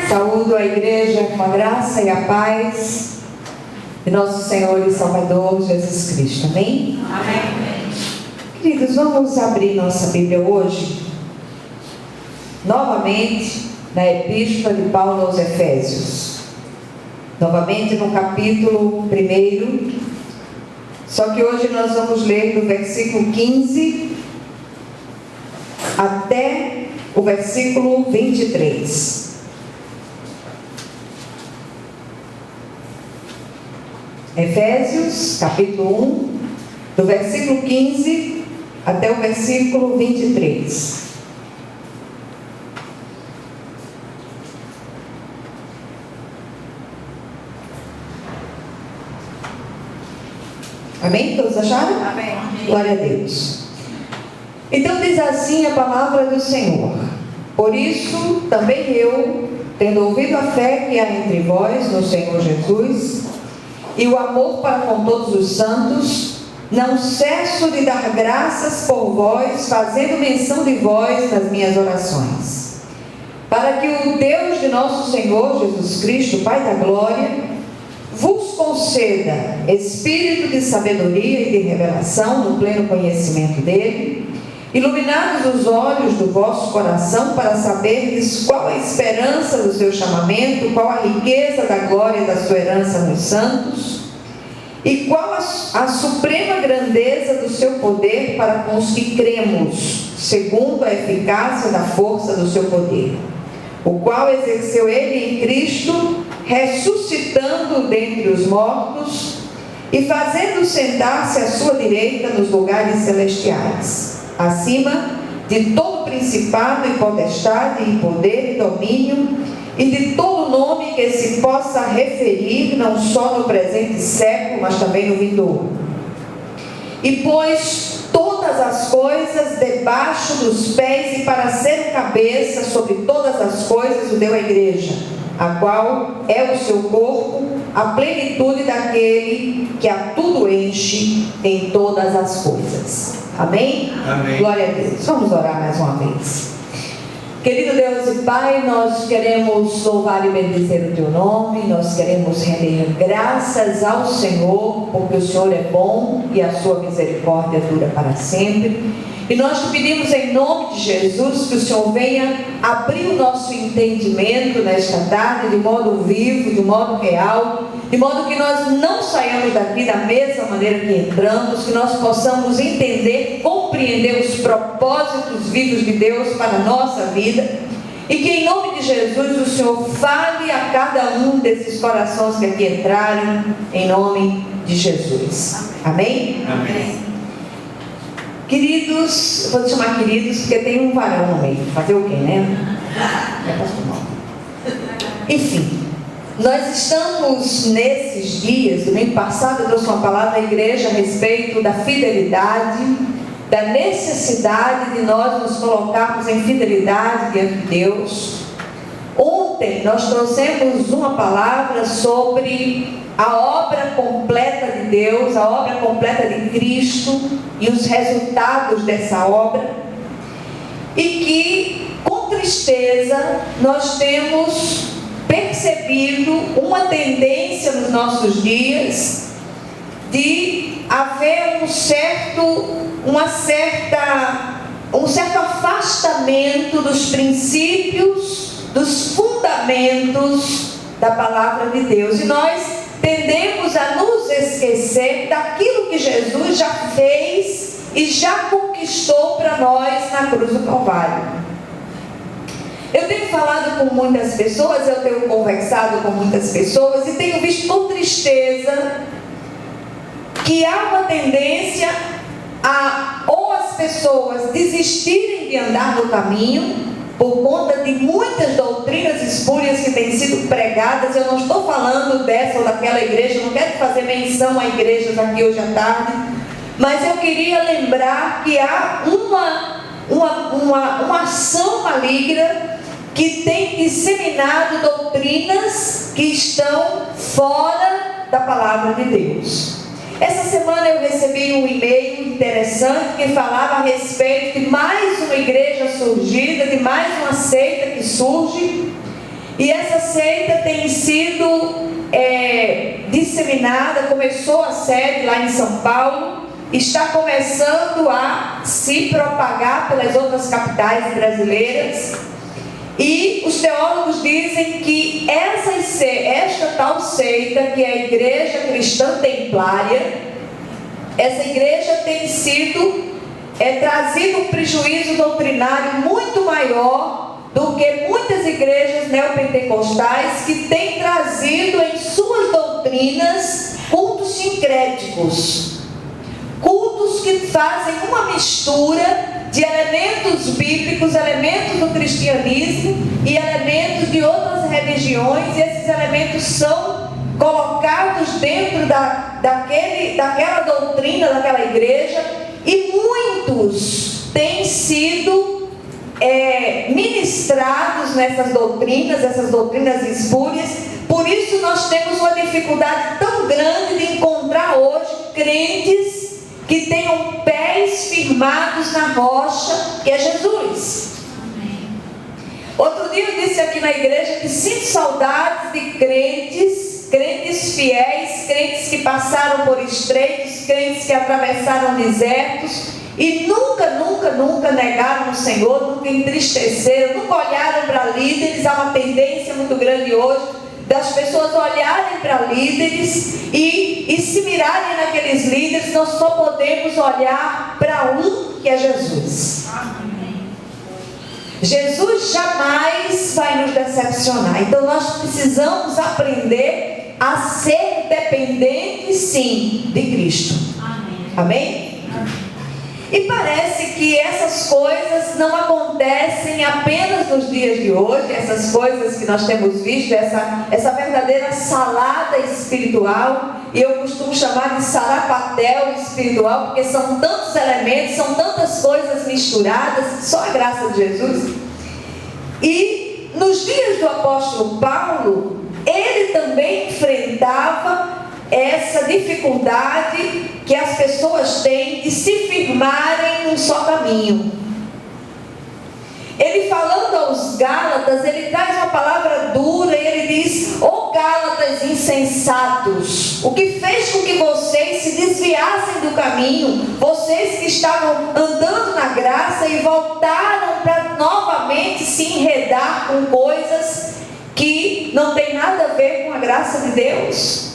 Saúdo a igreja com a graça e a paz de nosso Senhor e Salvador Jesus Cristo. Amém? Amém. Queridos, vamos abrir nossa Bíblia hoje, novamente, na Epístola de Paulo aos Efésios. Novamente no capítulo 1. Só que hoje nós vamos ler do versículo 15 até o versículo 23. Efésios, capítulo 1, do versículo 15 até o versículo 23. Amém? Todos acharam? Amém. Glória a Deus. Então diz assim a palavra do Senhor: por isso também eu, tendo ouvido a fé que há entre vós no Senhor Jesus, e o amor para com todos os santos, não cesso de dar graças por vós, fazendo menção de vós nas minhas orações, para que o Deus de nosso Senhor Jesus Cristo, Pai da glória, vos conceda espírito de sabedoria e de revelação no pleno conhecimento dele, iluminados os olhos do vosso coração, para saberdes qual a esperança do seu chamamento, qual a riqueza da glória da sua herança nos santos, e qual a suprema grandeza do seu poder para com os que cremos, segundo a eficácia da força do seu poder, o qual exerceu ele em Cristo, ressuscitando dentre os mortos e fazendo sentar-se à sua direita nos lugares celestiais, acima de todo principado e potestade e poder e domínio, e de todo nome que se possa referir, não só no presente século, mas também no vindouro. E pôs todas as coisas debaixo dos pés, e para ser cabeça sobre todas as coisas o deu à igreja, a qual é o seu corpo, a plenitude daquele que a tudo enche em todas as coisas. Amém? Amém. Glória a Deus. Vamos orar mais uma vez. Querido Deus e Pai, nós queremos louvar e bendizer o Teu nome, nós queremos render graças ao Senhor, porque o Senhor é bom e a Sua misericórdia dura para sempre. E nós te pedimos em nome de Jesus que o Senhor venha abrir o nosso entendimento nesta tarde, de modo vivo, de modo real, de modo que nós não saiamos daqui da mesma maneira que entramos, que nós possamos entender, compreender os propósitos vivos de Deus para a nossa vida, e que em nome de Jesus o Senhor fale a cada um desses corações que aqui entraram, em nome de Jesus. Amém? Amém. Queridos, vou te chamar queridos porque tem um varão no meio. Fazer o quê, né? É pastor Paulo. Enfim, nós estamos nesses dias, domingo passado eu trouxe uma palavra à igreja a respeito da fidelidade, da necessidade de nós nos colocarmos em fidelidade diante de Deus. Ontem nós trouxemos uma palavra sobre a obra completa de Deus, a obra completa de Cristo e os resultados dessa obra, e que com tristeza nós temos percebido uma tendência nos nossos dias de haver um certo afastamento dos princípios, dos fundamentos da palavra de Deus, e nós tendemos a nos esquecer daquilo que Jesus já fez e já conquistou para nós na cruz do Calvário. Eu tenho falado com muitas pessoas, eu tenho conversado com muitas pessoas e tenho visto com tristeza que há uma tendência a ou as pessoas desistirem de andar no caminho por conta de muitas doutrinas espúrias que têm sido pregadas. Eu não estou falando dessa ou daquela igreja, não quero fazer menção a igrejas aqui hoje à tarde, mas eu queria lembrar que há uma ação maligna que tem disseminado doutrinas que estão fora da palavra de Deus. Essa semana eu recebi um e-mail interessante que falava a respeito de mais uma igreja surgida, de mais uma seita que surge. E essa seita tem sido disseminada, começou a sede lá em São Paulo, está começando a se propagar pelas outras capitais brasileiras. E os teólogos dizem que esta tal seita, que é a Igreja Cristã Templária, essa igreja tem sido trazido um prejuízo doutrinário muito maior do que muitas igrejas neopentecostais, que têm trazido em suas doutrinas cultos sincréticos, cultos que fazem uma mistura de elementos bíblicos, elementos do cristianismo e elementos de outras religiões, e esses elementos são colocados dentro daquela doutrina, daquela igreja, e muitos têm sido ministrados nessas doutrinas espúrias. Por isso nós temos uma dificuldade tão grande de encontrar hoje crentes que tenham pés firmados na rocha, que é Jesus. Amém. Outro dia eu disse aqui na igreja que sinto saudades de crentes fiéis, crentes que passaram por estreitos, crentes que atravessaram desertos e nunca negaram o Senhor, nunca entristeceram, nunca olharam para líderes. Há uma tendência muito grande hoje das pessoas olharem para líderes e se mirarem naqueles líderes. Nós só podemos olhar para um, que é Jesus. Amém. Jesus jamais vai nos decepcionar. Então nós precisamos aprender a ser dependentes, sim, de Cristo. Amém? Amém? Amém. E parece que essas coisas não acontecem apenas nos dias de hoje, essas coisas que nós temos visto, essa verdadeira salada espiritual, e eu costumo chamar de sarapatel espiritual, porque são tantos elementos, são tantas coisas misturadas, só a graça de Jesus. E nos dias do apóstolo Paulo, ele também enfrentava essa dificuldade que as pessoas têm de se firmarem num só caminho. Ele, falando aos Gálatas, ele traz uma palavra dura e ele diz: ó Gálatas insensatos, o que fez com que vocês se desviassem do caminho, vocês que estavam andando na graça e voltaram para novamente se enredar com coisas que não tem nada a ver com a graça de Deus?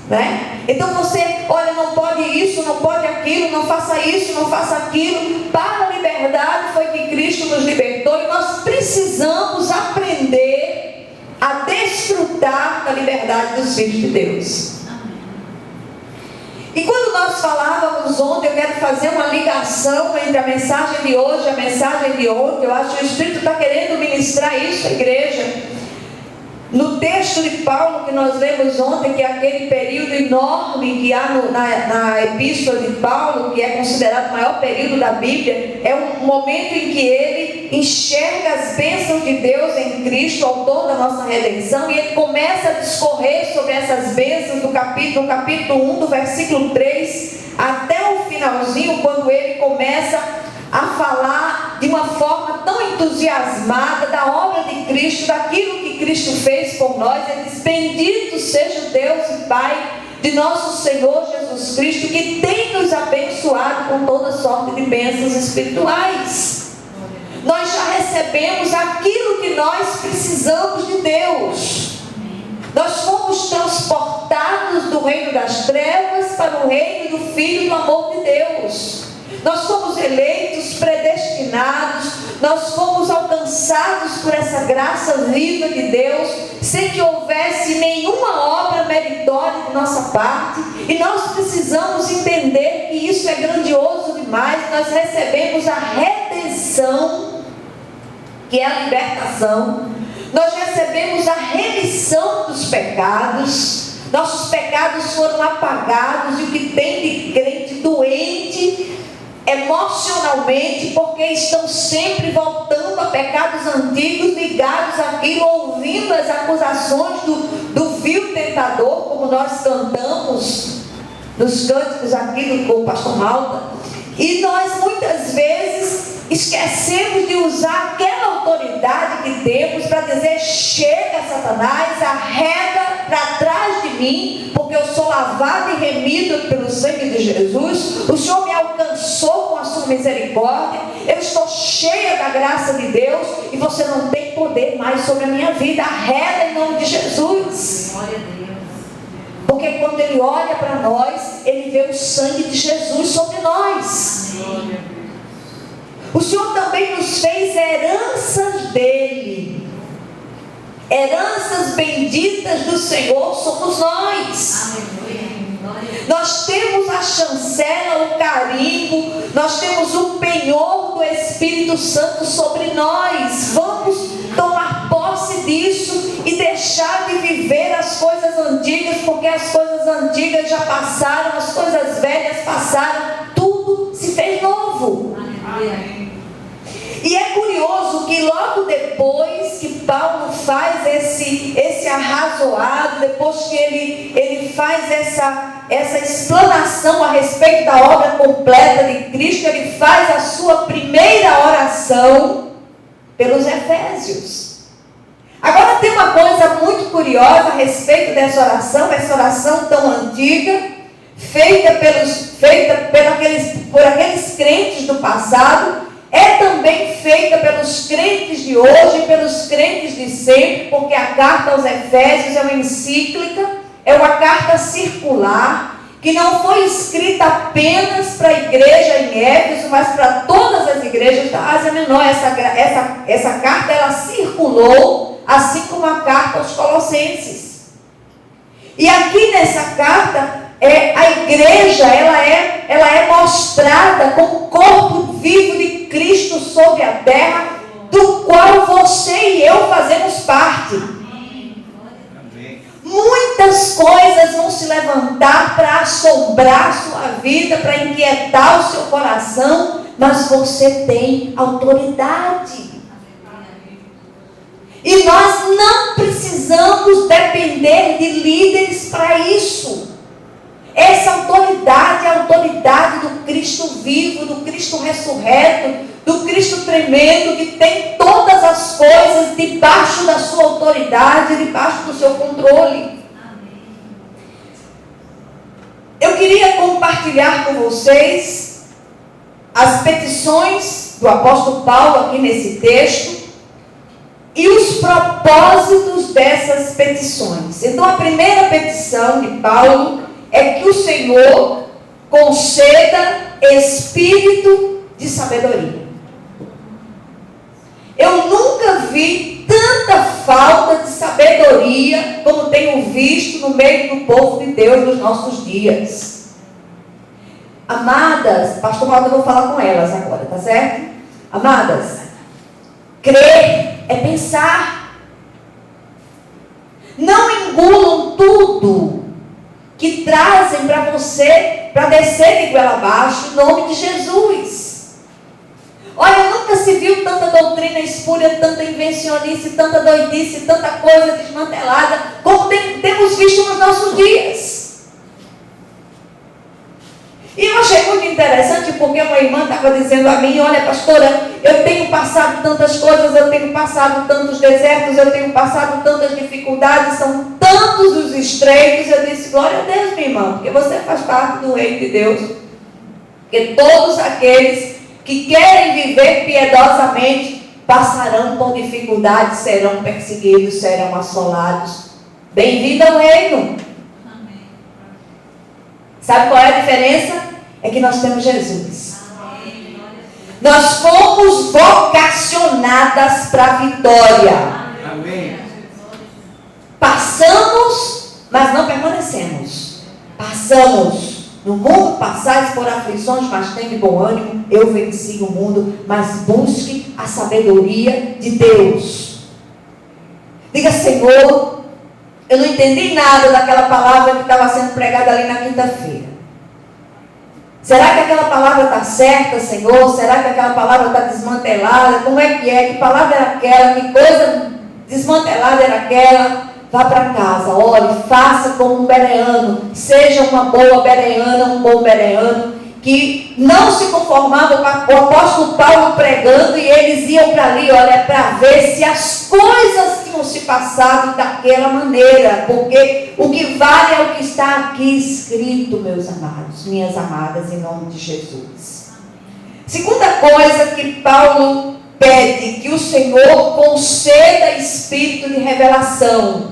Né? Então você, olha, não pode isso, não pode aquilo, não faça isso, não faça aquilo. Para a liberdade foi que Cristo nos libertou, e nós precisamos aprender a desfrutar da liberdade dos filhos de Deus. E quando nós falávamos ontem, eu quero fazer uma ligação entre a mensagem de hoje e a mensagem de ontem. Eu acho que o Espírito está querendo ministrar isso à igreja. No texto de Paulo que nós lemos ontem, que é aquele período enorme que há na epístola de Paulo, que é considerado o maior período da Bíblia, é um momento em que ele enxerga as bênçãos de Deus em Cristo, autor da nossa redenção, e ele começa a discorrer sobre essas bênçãos no capítulo 1, do versículo 3 até o finalzinho, quando ele começa a falar de uma forma tão entusiasmada da obra de Cristo, daquilo que Cristo fez por nós. Ele diz: bendito seja o Deus e Pai de nosso Senhor Jesus Cristo, que tem nos abençoado com toda sorte de bênçãos espirituais. Nós já recebemos aquilo que nós precisamos de Deus. Nós fomos transportados do reino das trevas para o reino do Filho do amor de Deus. Nós fomos eleitos, predestinados, nós fomos alcançados por essa graça viva de Deus, sem que houvesse nenhuma obra meritória de nossa parte. E nós precisamos entender que isso é grandioso demais. Nós recebemos a redenção, que é a libertação. Nós recebemos a remissão dos pecados. Nossos pecados foram apagados, e o que tem de crente doente emocionalmente, porque estão sempre voltando a pecados antigos, ligados àquilo, ouvindo as acusações do vil tentador, como nós cantamos. nos cânticos aqui com o pastor Malta, e nós muitas vezes esquecemos de usar aquela autoridade que temos para dizer: chega, Satanás, arreda para trás de mim, porque eu sou lavado e remido pelo sangue de Jesus, o Senhor me alcançou com a sua misericórdia, eu estou cheia da graça de Deus, e você não tem poder mais sobre a minha vida. Arreda em nome de Jesus. Glória a Deus. Porque quando Ele olha para nós, Ele vê o sangue de Jesus sobre nós. Amém. O Senhor também nos fez heranças dEle. Heranças benditas do Senhor somos nós. Nós temos a chancela, o carimbo, nós temos o penhor do Espírito Santo sobre nós. Vamos tomar posse disso e deixar de viver as coisas antigas, porque as coisas antigas já passaram, as coisas velhas passaram, tudo se fez novo. Amém. E é curioso que logo depois que Paulo faz esse arrazoado, depois que ele faz essa explanação a respeito da obra completa de Cristo, ele faz a sua primeira oração pelos Efésios. Agora tem uma coisa muito curiosa a respeito dessa oração tão antiga, feita por aqueles crentes do passado, é também feita pelos crentes de hoje e pelos crentes de sempre, porque a carta aos Efésios é uma encíclica, é uma carta circular, que não foi escrita apenas para a igreja em Éfeso, mas para todas as igrejas da Ásia Menor. Essa carta ela circulou, assim como a carta aos Colossenses. E aqui nessa carta, a igreja ela é mostrada como o corpo vivo de Cristo sobre a terra, do qual você e eu fazemos parte. Muitas coisas vão se levantar para assombrar a sua vida, para inquietar o seu coração, mas você tem autoridade. E nós não precisamos depender de líderes para isso. Essa autoridade é a autoridade do Cristo vivo, do Cristo ressurreto, do Cristo tremendo, que tem todas as coisas debaixo da sua autoridade, debaixo do seu controle. Eu queria compartilhar com vocês as petições do apóstolo Paulo aqui nesse texto e os propósitos dessas petições. Então, a primeira petição de Paulo é que o Senhor conceda espírito de sabedoria. Eu nunca vi tanta falta de sabedoria como tenho visto no meio do povo de Deus nos nossos dias. Amadas, pastor Malta, eu vou falar com elas agora, tá certo? Amadas, crer é pensar. Não engulam tudo que trazem para você, para descer de goela abaixo, em nome de Jesus. Olha, nunca se viu tanta doutrina espúria, tanta invencionice, tanta doidice, tanta coisa desmantelada, como temos visto nos nossos dias. E eu achei muito interessante, porque uma irmã estava dizendo a mim: olha, pastora, eu tenho passado tantas coisas, eu tenho passado tantos desertos, eu tenho passado tantas dificuldades, são tantos os estreitos. Eu disse: glória a Deus, minha irmã, porque você faz parte do reino de Deus. Porque todos aqueles que querem viver piedosamente passarão por dificuldades, serão perseguidos, serão assolados. Bem-vindo ao reino. Amém. Sabe qual é a diferença? É que nós temos Jesus. Amém. Nós fomos vocacionadas para a vitória. Amém. Passamos, mas não permanecemos. Passamos. No mundo passais por aflições, mas tem de bom ânimo, eu venci o mundo. Mas busque a sabedoria de Deus. Diga: Senhor, eu não entendi nada daquela palavra que estava sendo pregada ali na quinta-feira. Será que aquela palavra está certa, Senhor? Será que aquela palavra está desmantelada? Como é? Que palavra era aquela? Que coisa desmantelada era aquela? vá para casa, ore, faça como um bereano, seja uma boa bereana, um bom bereano, que não se conformavam com o apóstolo Paulo pregando, e eles iam para ali, olha, para ver se as coisas tinham se passado daquela maneira, porque o que vale é o que está aqui escrito, meus amados, minhas amadas, em nome de Jesus. Segunda coisa que Paulo pede, que o Senhor conceda espírito de revelação.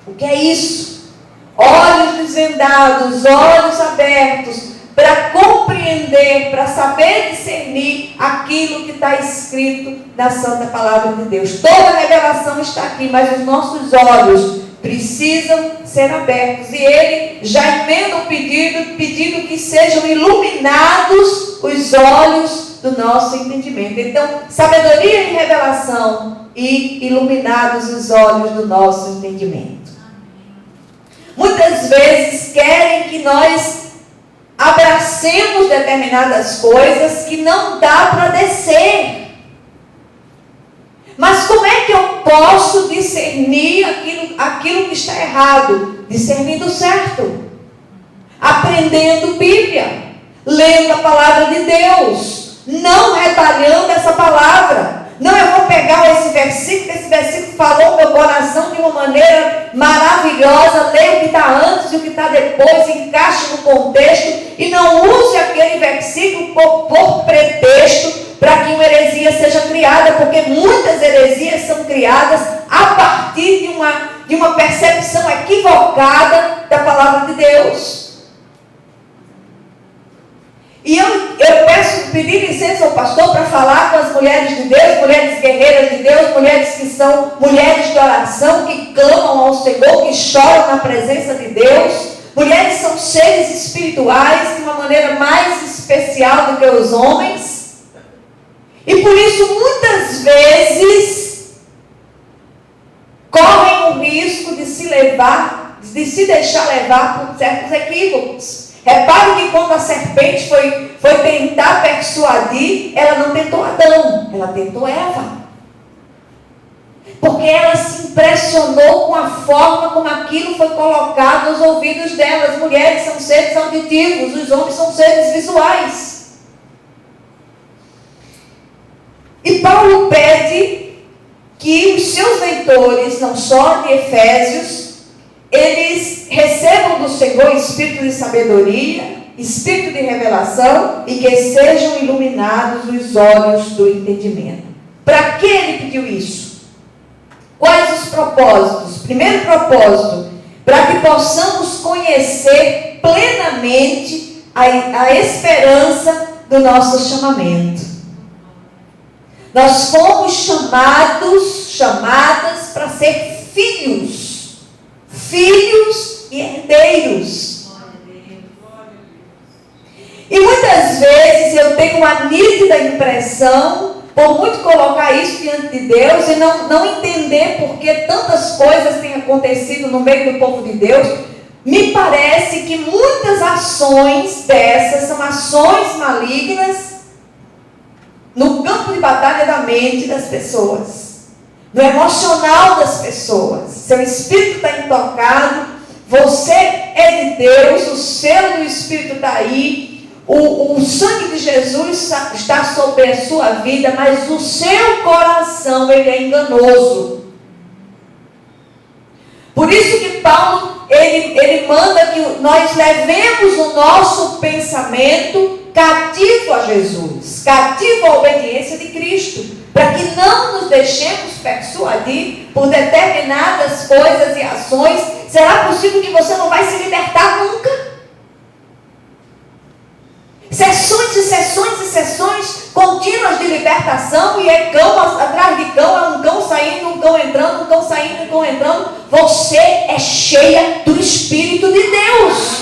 O que é isso? Olhos desvendados, olhos abertos, para compreender, para saber discernir aquilo que está escrito na Santa Palavra de Deus. Toda revelação está aqui, mas os nossos olhos precisam ser abertos. E ele já emenda o pedindo que sejam iluminados os olhos do nosso entendimento. Então, sabedoria e revelação, e iluminados os olhos do nosso entendimento. Muitas vezes querem que nós abracemos determinadas coisas que não dá para descer. Mas como é que eu posso discernir aquilo que está errado? Discernindo certo. Aprendendo Bíblia. Lendo a palavra de Deus. Não retalhando essa palavra. Não, eu vou pegar esse versículo falou no meu coração de uma maneira maravilhosa, leia o que está antes e o que está depois, encaixe no contexto, e não use aquele versículo por pretexto para que uma heresia seja criada, porque muitas heresias são criadas a partir de uma percepção equivocada da palavra de Deus. E eu pedir licença ao pastor para falar com as mulheres de Deus, mulheres guerreiras de Deus, mulheres que são mulheres de oração, que clamam ao Senhor, que choram na presença de Deus. Mulheres são seres espirituais de uma maneira mais especial do que os homens. E por isso, muitas vezes, correm o risco de se deixar levar por certos equívocos. Repare que quando a serpente foi tentar persuadir, ela não tentou Adão, ela tentou Eva. Porque ela se impressionou com a forma como aquilo foi colocado nos ouvidos dela. As mulheres são seres auditivos, os homens são seres visuais. E Paulo pede que os seus leitores, não só de Efésios, eles recebam do Senhor espírito de sabedoria, espírito de revelação, e que sejam iluminados os olhos do entendimento. Para que ele pediu isso? Quais os propósitos? Primeiro propósito, para que possamos conhecer plenamente a esperança do nosso chamamento. Nós fomos chamadas para ser filhos e herdeiros. E muitas vezes eu tenho uma nítida impressão, por muito colocar isso diante de Deus e não entender por que tantas coisas têm acontecido no meio do povo de Deus, me parece que muitas ações dessas são ações malignas no campo de batalha da mente das pessoas. No emocional das pessoas. Seu espírito está intocado, você é de Deus, o selo do Espírito está aí, o sangue de Jesus está sobre a sua vida, mas o seu coração, ele é enganoso. Por isso que Paulo, ele manda que nós levemos o nosso pensamento cativo a Jesus, cativo à obediência de Cristo, para que não nos deixemos persuadir por determinadas coisas e ações. Será possível que você não vai se libertar nunca? Sessões e sessões e sessões contínuas de libertação, e é cão atrás de cão, é um cão saindo, um cão entrando, um cão saindo, um cão entrando. Você é cheia do Espírito de Deus.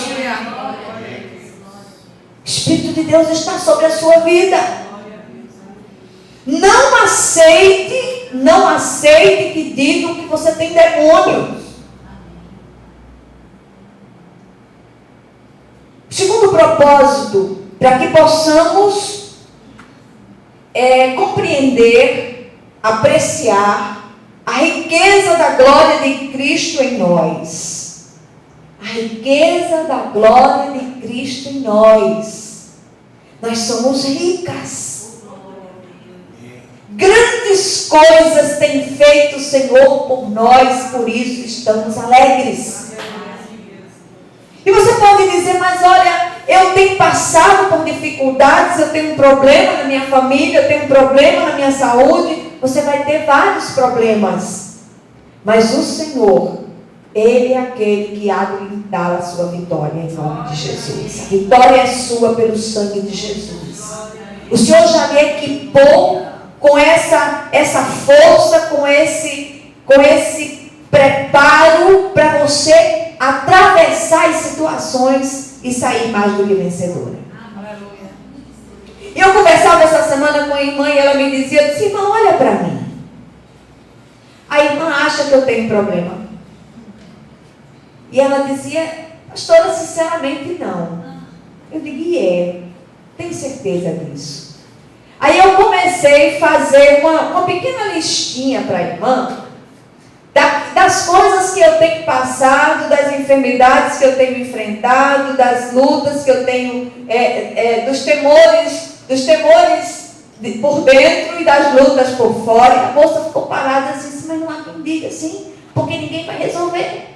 O Espírito de Deus está sobre a sua vida. Não aceite que digam que você tem demônio. Segundo propósito, para que possamos compreender, apreciar A riqueza da glória de Cristo em nós. A riqueza da glória de Cristo em nós. Nós somos ricas. Grandes coisas tem feito o Senhor por nós, por isso estamos alegres. E você pode dizer, mas olha, eu tenho passado por dificuldades, eu tenho um problema na minha família, eu tenho um problema na minha saúde. Você vai ter vários problemas. Mas o Senhor, Ele é aquele que há de lhe dar a sua vitória em nome de Jesus. A vitória é sua pelo sangue de Jesus. O Senhor já lhe equipou com essa força, com esse preparo para você atravessar as situações e sair mais do que vencedora. E eu conversava essa semana com a irmã e ela me dizia, eu disse, irmã, olha para mim. A irmã acha que eu tenho problema. E ela dizia, pastora, sinceramente não. Eu digo, tenho certeza disso. Aí eu comecei a fazer uma pequena listinha para a irmã, das coisas que eu tenho passado, das enfermidades que eu tenho enfrentado, das lutas que eu tenho, dos temores por dentro e das lutas por fora. E a moça ficou parada assim, mas não há quem diga assim, porque ninguém vai resolver.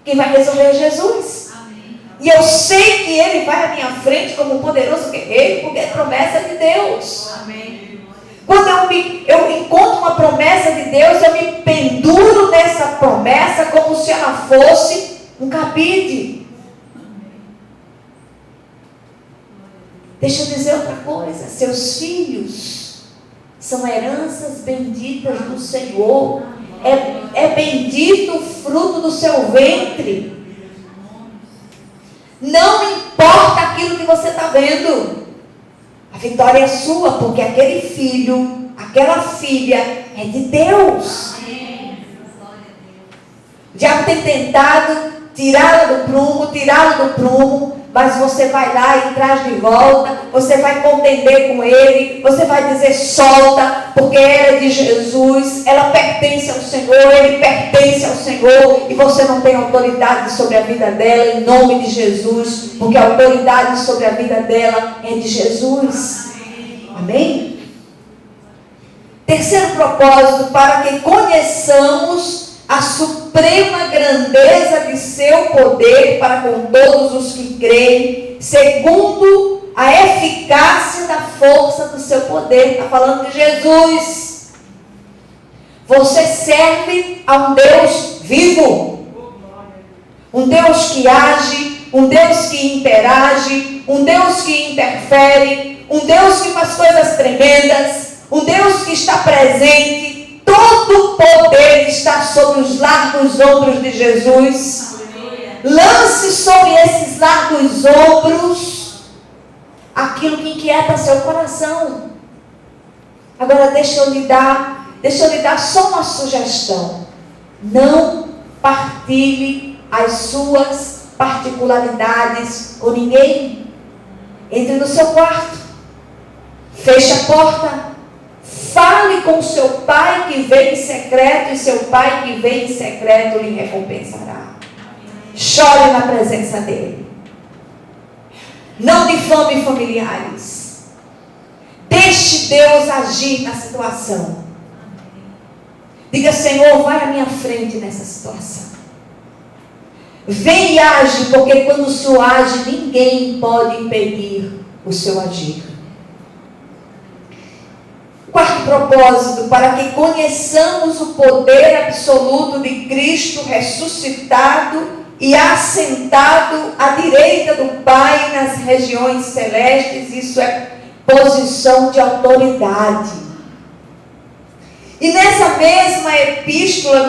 Quem vai resolver é Jesus. Amém. E eu sei que Ele vai à minha frente como um poderoso guerreiro, porque é promessa de Deus. Amém. Quando eu encontro uma promessa de Deus, eu me penduro nessa promessa como se ela fosse um cabide. Deixa eu dizer outra coisa. Seus filhos são heranças benditas do Senhor. É bendito o fruto do seu ventre. Não importa aquilo que você está vendo. A vitória é sua, porque aquele filho, aquela filha é de Deus. O diabo tem tentado tirá-la do prumo, mas você vai lá e traz de volta, você vai contender com ele, você vai dizer solta, porque ela é de Jesus, ela pertence ao Senhor, ele pertence ao Senhor, e você não tem autoridade sobre a vida dela, em nome de Jesus, porque a autoridade sobre a vida dela é de Jesus. Amém? Terceiro propósito, para que conheçamos a suprema grandeza de seu poder para com todos os que creem, segundo a eficácia da força do seu poder. Está falando de Jesus. Você serve a um Deus vivo, um Deus que age, um Deus que interage, um Deus que interfere, um Deus que faz coisas tremendas, um Deus que está presente. Todo o poder está sobre os largos ombros de Jesus. Lance sobre esses largos ombros aquilo que inquieta seu coração. Agora deixa eu lhe dar só uma sugestão. Não partilhe as suas particularidades com ninguém. Entre no seu quarto, feche a porta. Fale com seu pai que vem em secreto, e seu pai que vem em secreto lhe recompensará. Chore na presença dele. Não difame familiares. Deixe Deus agir na situação. Diga, Senhor, vai à minha frente nessa situação. Vem e age, porque quando o Senhor age, ninguém pode impedir o seu agir. Quarto propósito, para que conheçamos o poder absoluto de Cristo ressuscitado e assentado à direita do Pai nas regiões celestes. Isso é posição de autoridade. E nessa mesma epístola,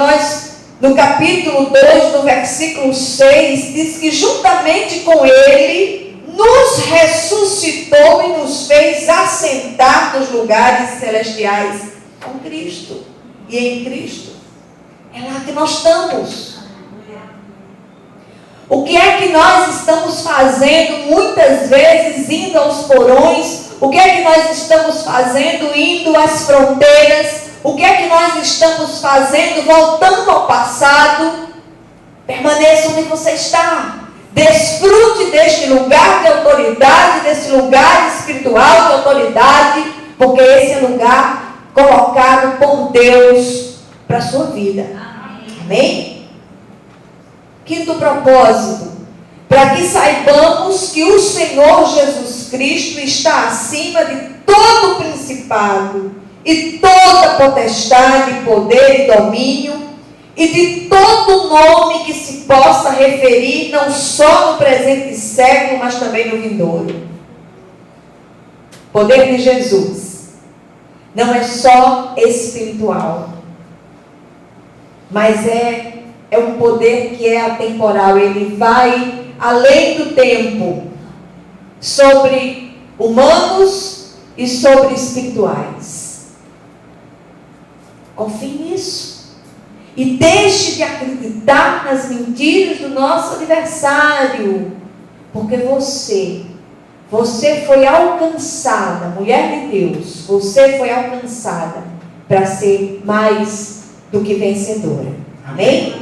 no capítulo 2, no versículo 6, diz que juntamente com Ele nos ressuscitou e nos fez assentar nos lugares celestiais com Cristo e em Cristo. É lá que nós estamos. O que é que nós estamos fazendo muitas vezes indo aos porões? O que é que nós estamos fazendo indo às fronteiras? o que é que nós estamos fazendo voltando ao passado? Permaneça onde você está. Desfrute deste lugar de autoridade, desse lugar espiritual de autoridade, porque esse é o lugar colocado por Deus para a sua vida. Amém? Quinto propósito, para que saibamos que o Senhor Jesus Cristo está acima de todo principado e toda potestade, poder e domínio, e de todo nome que se possa referir, não só no presente século, mas também no vindouro. Poder de Jesus não é só espiritual, mas é um poder que é atemporal. Ele vai além do tempo, sobre humanos e sobre espirituais. Confie nisso. E deixe de acreditar nas mentiras do nosso adversário. Porque você foi alcançada, mulher de Deus, você foi alcançada para ser mais do que vencedora. Amém?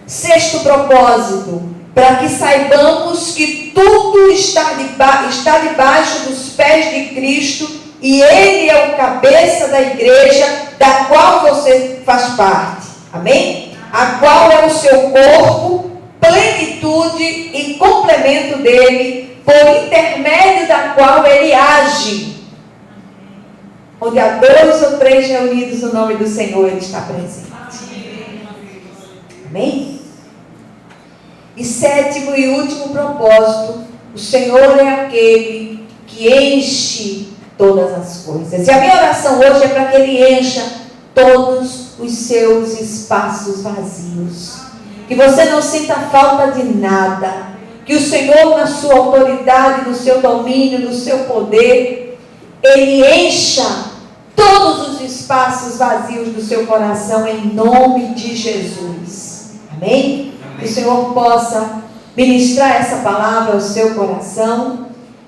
Sexto propósito, para que saibamos que tudo está debaixo dos pés de Cristo, e Ele é o cabeça da igreja, da qual você faz parte. Amém? A qual é o seu corpo, plenitude e complemento dele, por intermédio da qual ele age. Onde há 2 ou 3 reunidos no nome do Senhor, ele está presente. Amém? E sétimo e último propósito, o Senhor é aquele que enche todas as coisas. E a minha oração hoje é para que Ele encha todos os seus espaços vazios. Que você não sinta falta de nada. Que o Senhor, na sua autoridade, no seu domínio, no seu poder, Ele encha todos os espaços vazios do seu coração, em nome de Jesus. Amém? Que o Senhor possa ministrar essa palavra ao seu coração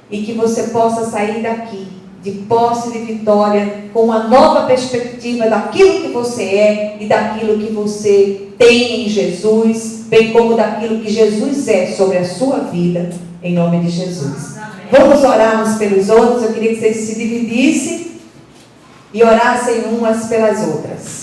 e que você possa sair daqui de posse de vitória, com uma nova perspectiva daquilo que você é e daquilo que você tem em Jesus, bem como daquilo que Jesus é sobre a sua vida, em nome de Jesus. Vamos orar uns pelos outros. Eu queria que vocês se dividissem e orassem umas pelas outras.